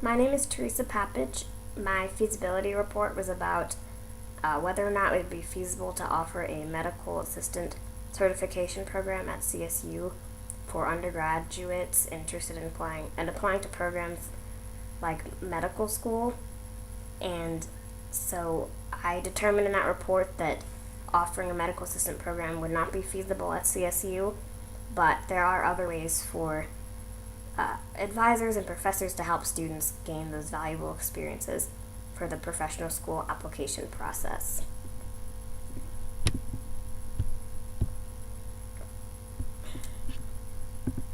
My name is Teresa Papich. My feasibility report was about whether or not it would be feasible to offer a medical assistant certification program at CSU for undergraduates interested in applying to programs like medical school. And so I determined in that report that offering a medical assistant program would not be feasible at CSU, but there are other ways for advisors and professors to help students gain those valuable experiences for the professional school application process.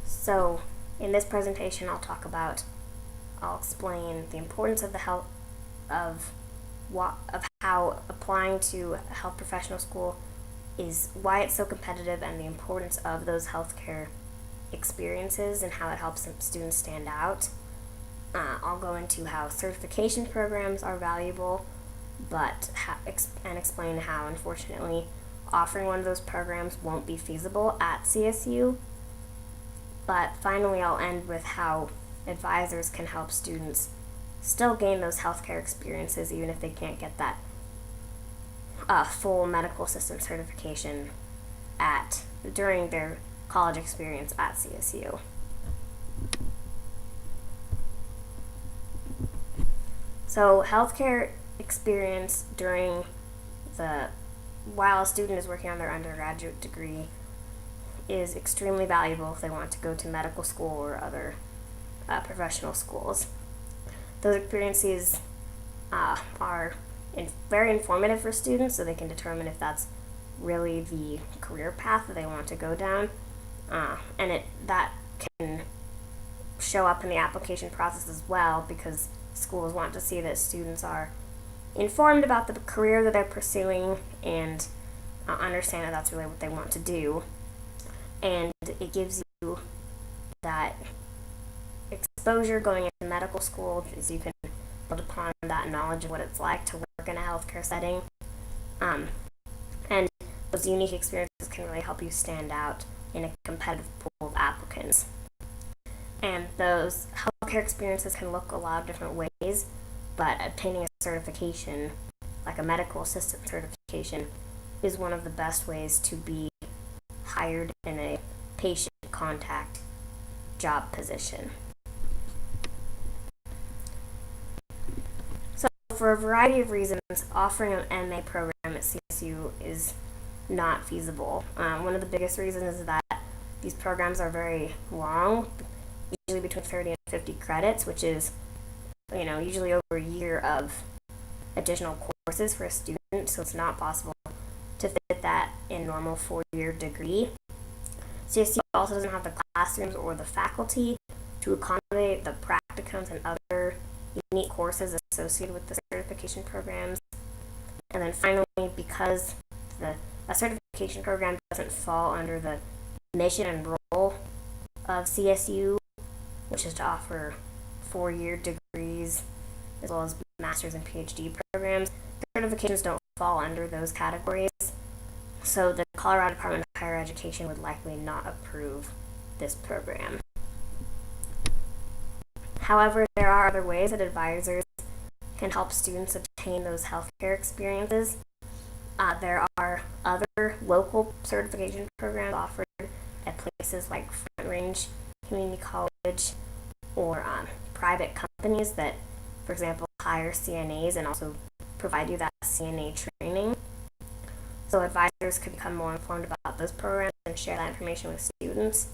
So, in this presentation, I'll explain the importance of the health of how applying to a health professional school is, why it's so competitive, and the importance of those healthcare experiences and how it helps students stand out. I'll go into how certification programs are valuable, and explain how, unfortunately, offering one of those programs won't be feasible at CSU. But finally, I'll end with how advisors can help students still gain those healthcare experiences even if they can't get that full medical assistant certification during their college experience at CSU. So healthcare experience while a student is working on their undergraduate degree is extremely valuable if they want to go to medical school or other professional schools. Those experiences are very informative for students, so they can determine if that's really the career path that they want to go down, and that can show up in the application process as well, because schools want to see that students are informed about the career that they're pursuing and understand that that's really what they want to do. And it gives you that exposure going into medical school, because you can build upon that knowledge of what it's like to work in a healthcare setting. And those unique experiences can really help you stand out in a competitive pool of applicants. And those healthcare experiences can look a lot of different ways, but obtaining a certification, like a medical assistant certification, is one of the best ways to be hired in a patient contact job position. So, for a variety of reasons, offering an MA program at CSU is not feasible. One of the biggest reasons is that these programs are very long, usually between 30 and 50 credits, which is, usually over a year of additional courses for a student, so it's not possible to fit that in a normal 4-year degree. CSU also doesn't have the classrooms or the faculty to accommodate the practicums and other unique courses associated with the certification programs. And then finally, because a certification program doesn't fall under the mission and role of CSU, which is to offer 4-year degrees as well as master's and PhD programs, certifications don't fall under those categories. So the Colorado Department of Higher Education would likely not approve this program. However, there are other ways that advisors can help students obtain those healthcare experiences. There are other local certification programs offered at places like Front Range Community College or private companies that, for example, hire CNAs and also provide you that CNA training. So advisors could become more informed about those programs and share that information with students.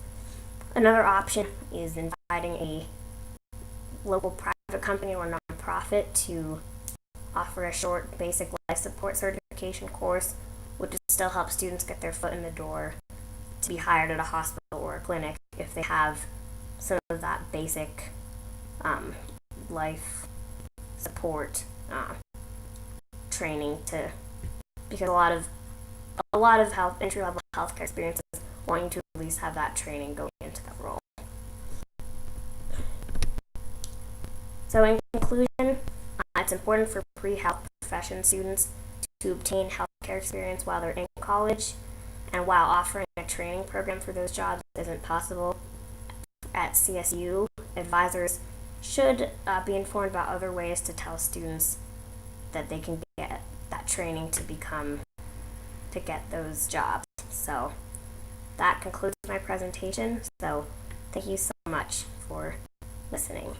Another option is inviting a local private company or nonprofit to offer a short basic life support certification course, which still helps students get their foot in the door to be hired at a hospital or a clinic if they have some of that basic life support training, because a lot of entry-level healthcare experiences want you to at least have that training going into that role. So in conclusion, it's important for pre-health profession students to obtain healthcare experience while they're in college, and while offering a training program for those jobs isn't possible at CSU, advisors should be informed about other ways to tell students that they can get that training to get those jobs. So that concludes my presentation. So thank you so much for listening.